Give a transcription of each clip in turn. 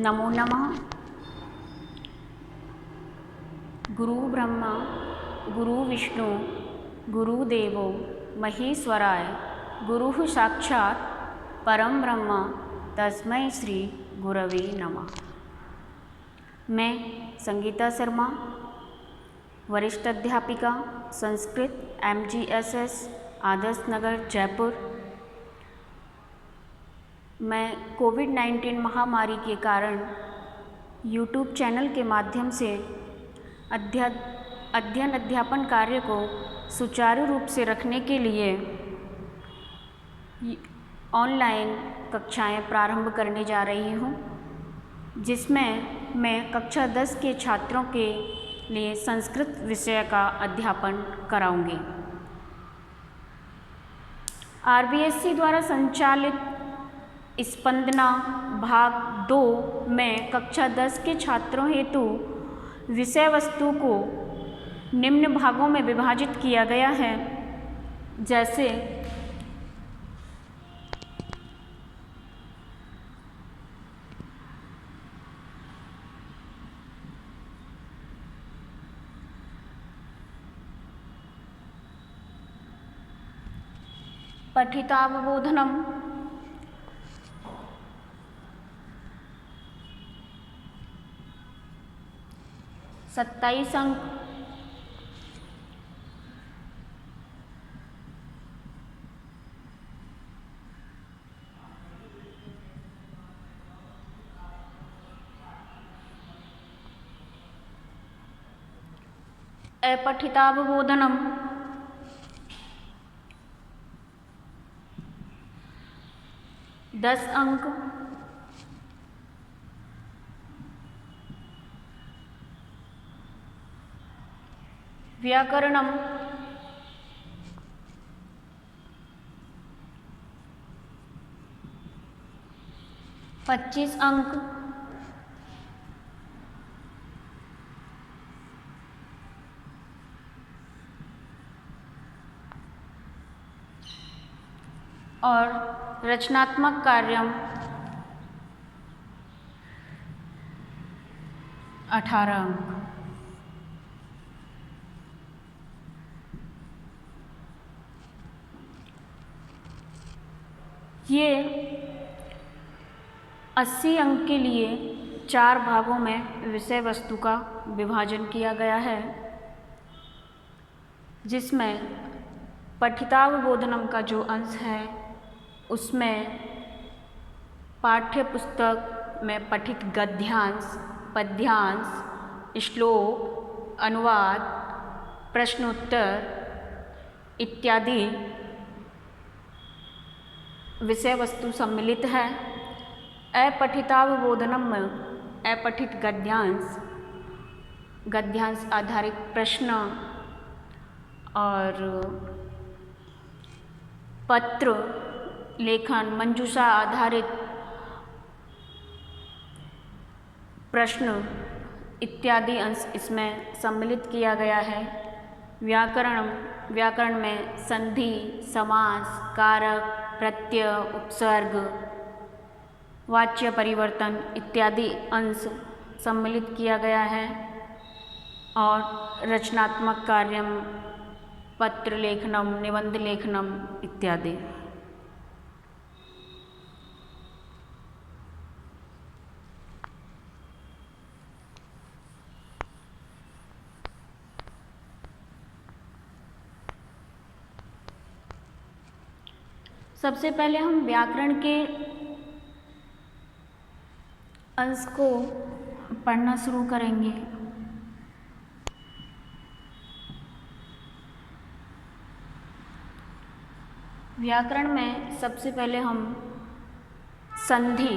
नमो नमः। गुरु ब्रह्मा गुरु विष्णु गुरुदेवो महेश्वराय गुरुः साक्षात् परम ब्रह्म तस्मै श्री गुरवे नमः। मैं संगीता शर्मा, वरिष्ठ अध्यापिका संस्कृत MGSS आदर्श नगर जयपुर। मैं कोविड-19 महामारी के कारण YouTube चैनल के माध्यम से अध्ययन अध्यापन कार्य को सुचारू रूप से रखने के लिए ऑनलाइन कक्षाएं प्रारंभ करने जा रही हूं, जिसमें मैं कक्षा 10 के छात्रों के लिए संस्कृत विषय का अध्यापन कराऊंगी। RBSC द्वारा संचालित स्पंदना भाग 2 में कक्षा 10 के छात्रों हेतु विषय वस्तु को निम्न भागों में विभाजित किया गया है, जैसे पठितावबोधनम, 27 अंक, अपठितावबोधनम 10 अंक, व्याकरणम 25 अंक, और रचनात्मक कार्य 18 अंक। ये 80 अंक के लिए 4 भागों में विषय वस्तु का विभाजन किया गया है, जिसमें पठितावबोधनम का जो अंश है उसमें पाठ्य पुस्तक में पठित गद्यांश, पद्यांश, श्लोक, अनुवाद, प्रश्नोत्तर इत्यादि विषय वस्तु सम्मिलित है। अपठितावबोधनम में अपठित गद्यांश आधारित प्रश्न और पत्र लेखन, मंजूषा आधारित प्रश्न इत्यादि अंश इसमें सम्मिलित किया गया है। व्याकरण में संधि, समास, कारक, प्रत्यय, उपसर्ग, वाच्य परिवर्तन इत्यादि अंश सम्मिलित किया गया है। और रचनात्मक कार्य पत्र लेखनम, निबंध लेखनम इत्यादि। सबसे पहले हम व्याकरण के अंश को पढ़ना शुरू करेंगे। व्याकरण में सबसे पहले हम संधि,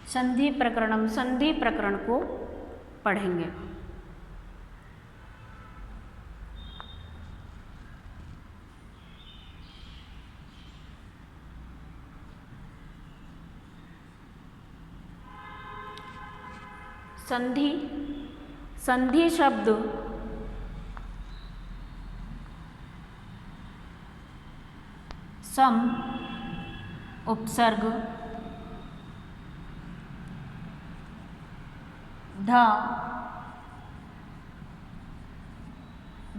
संधि प्रकरण को पढ़ेंगे। संधि संधि शब्द सम उपसर्ग धा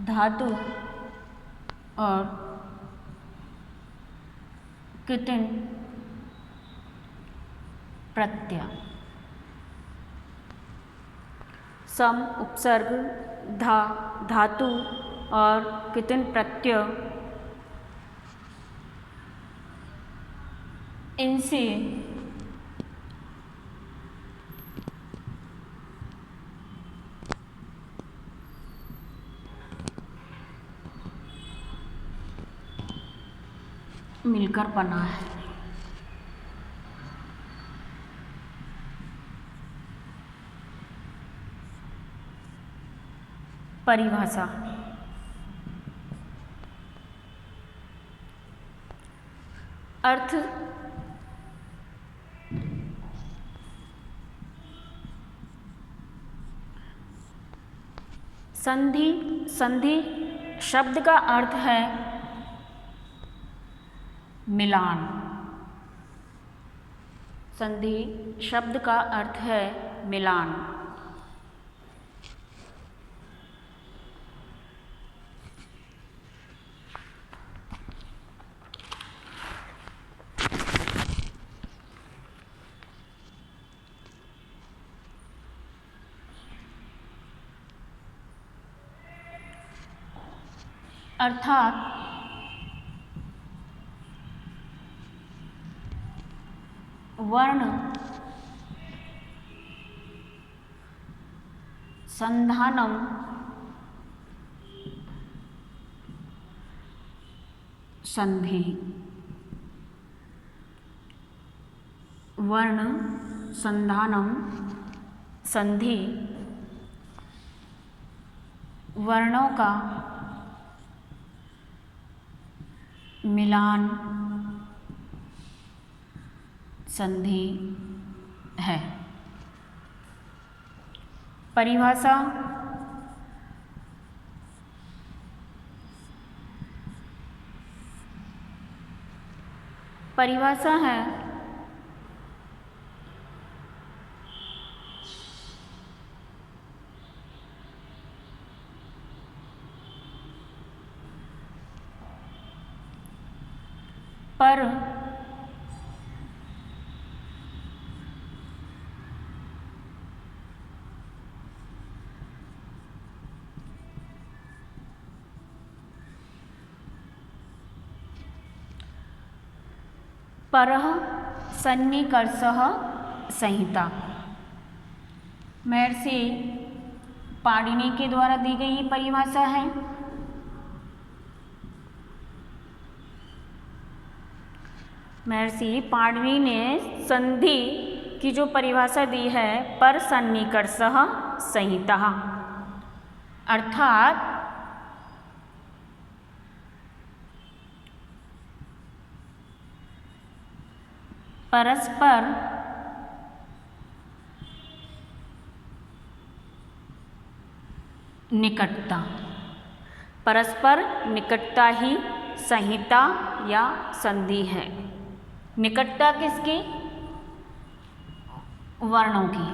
धातु और कितिन प्रत्यय। सम उपसर्ग धा धातु और कितिन प्रत्यय इनसे मिलकर बना है। परिभाषा अर्थ संधि संधि शब्द का अर्थ है मिलान। संधि शब्द का अर्थ है मिलान। अर्थात वर्ण संधानम संधि। वर्ण संधानम संधि वर्णों का मिलान संधि है। परिभाषा परिभाषा है पर परः सन्निकर्षः संहिता। महर्षि पाणिनि के द्वारा दी गई परिभाषा है। महर्षि पाणिनि ने संधि की जो परिभाषा दी है पर सन्निकर्षः संहिता, अर्थात परस्पर निकटता। परस्पर निकटता ही संहिता या संधि है। निकटता किसकी? वर्णों की।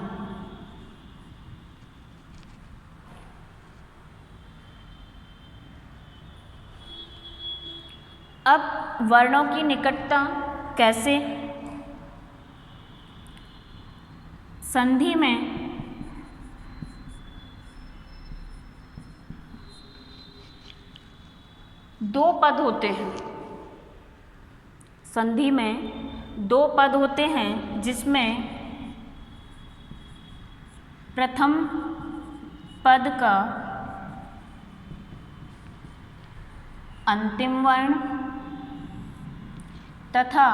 अब वर्णों की निकटता कैसे? संधि में दो पद होते हैं। संधि में दो पद होते हैं जिसमें प्रथम पद का अंतिम वर्ण तथा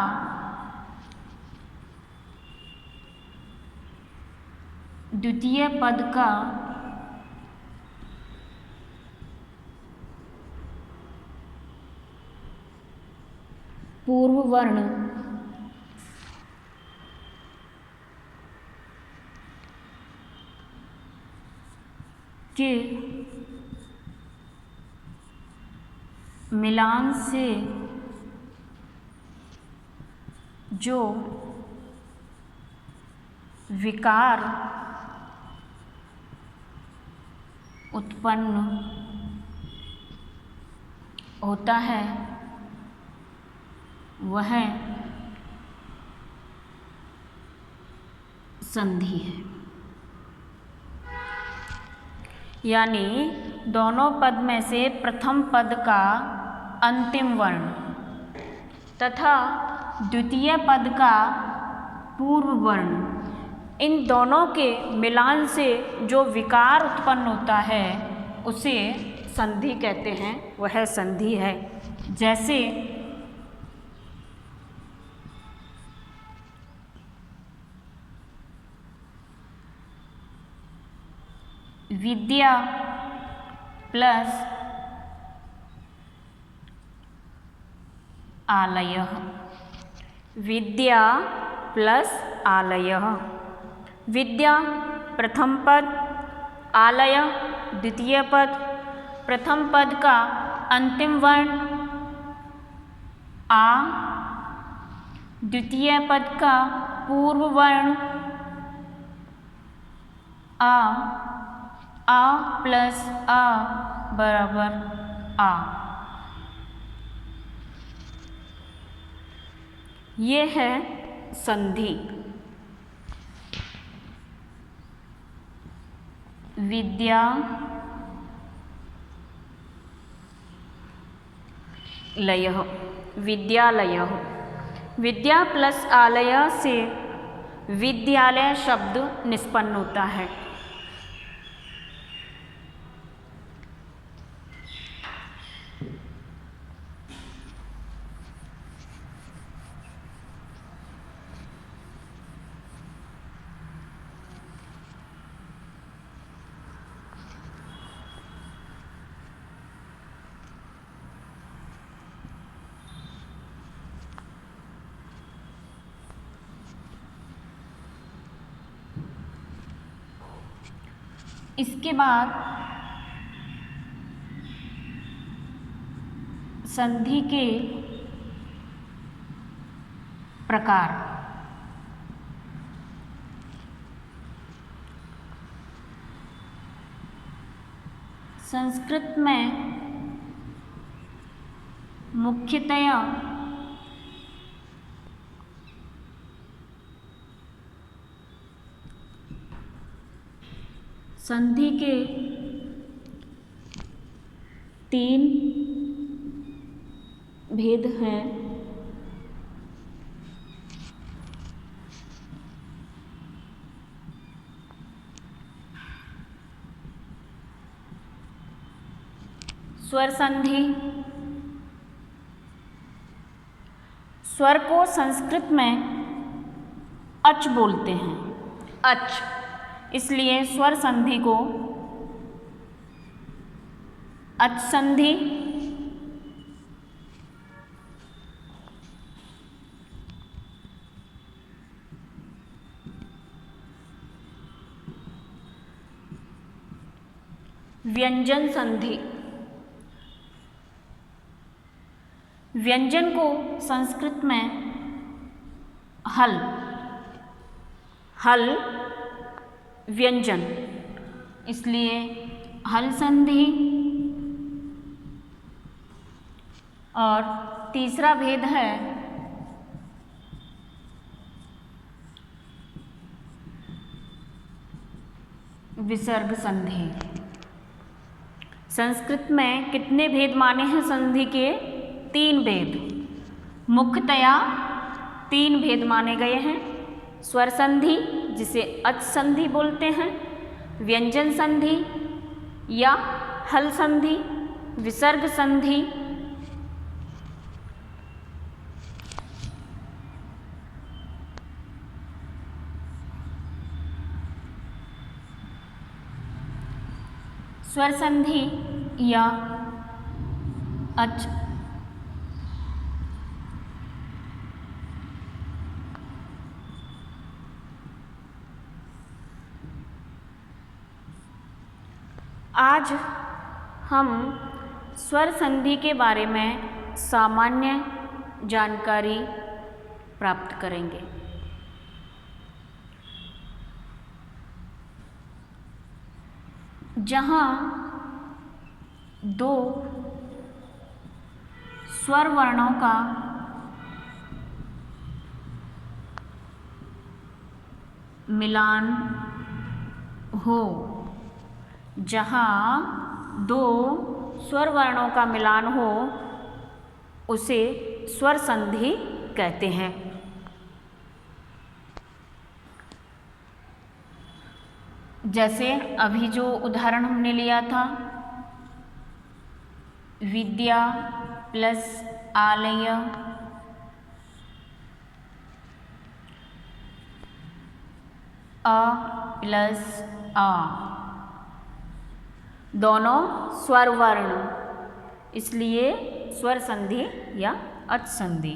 द्वितीय पद का पूर्व वर्ण के मिलान से जो विकार उत्पन्न होता है वह संधि है। यानी दोनों पद में से प्रथम पद का अंतिम वर्ण तथा द्वितीय पद का पूर्व वर्ण, इन दोनों के मिलान से जो विकार उत्पन्न होता है उसे संधि कहते हैं, वह संधि है। जैसे विद्या प्लस आलयः, विद्या प्लस आलयः। विद्या प्रथम पद, आलय द्वितीय पद। प्रथम पद का अंतिम वर्ण आ, द्वितीय पद का पूर्व वर्ण आ प्लस आ बराबर आ। ये है संधि। विद्या लयः, विद्यालयः। विद्या प्लस आलय से विद्यालय शब्द निष्पन्न होता है। इसके बाद संधि के प्रकार। संस्कृत में मुख्यतया संधि के 3 भेद हैं। स्वर संधि। स्वर को संस्कृत में अच बोलते हैं, अच, इसलिए स्वर संधि को अच संधि, व्यंजन संधि। व्यंजन को संस्कृत में हल, हल व्यंजन, इसलिए हल संधि। और तीसरा भेद है विसर्ग संधि। संस्कृत में कितने भेद माने हैं संधि के? 3 भेद, मुख्यतया 3 भेद माने गए हैं। स्वर संधि जिसे अच संधि बोलते हैं, व्यंजन संधि या हल संधि, विसर्ग संधि। स्वर संधि या अच आज हम स्वर संधि के बारे में सामान्य जानकारी प्राप्त करेंगे। जहाँ दो स्वर वर्णों का मिलान हो, जहाँ दो स्वर वर्णों का मिलान हो उसे स्वर संधि कहते हैं। जैसे अभी जो उदाहरण हमने लिया था, विद्या प्लस आलय, अ प्लस आ, दोनों स्वर वर्ण, इसलिए स्वर संधि या अच संधि।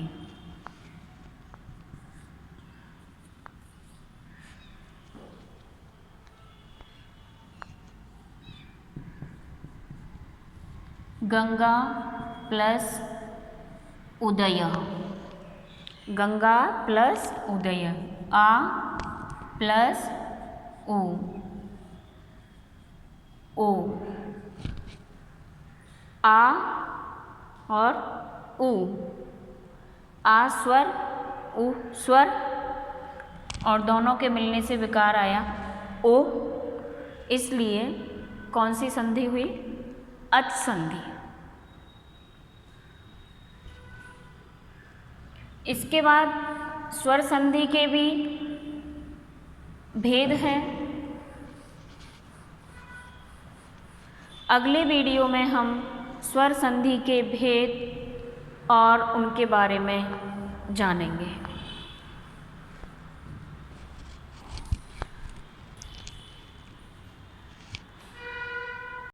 गंगा प्लस उदय, गंगा प्लस उदय, आ प्लस ओ, ओ, आ और उ, आ स्वर उ स्वर और दोनों के मिलने से विकार आया ओ, इसलिए कौन सी संधि हुई? अच संधि। इसके बाद स्वर संधि के भी भेद हैं। अगले वीडियो में हम स्वर संधि के भेद और उनके बारे में जानेंगे।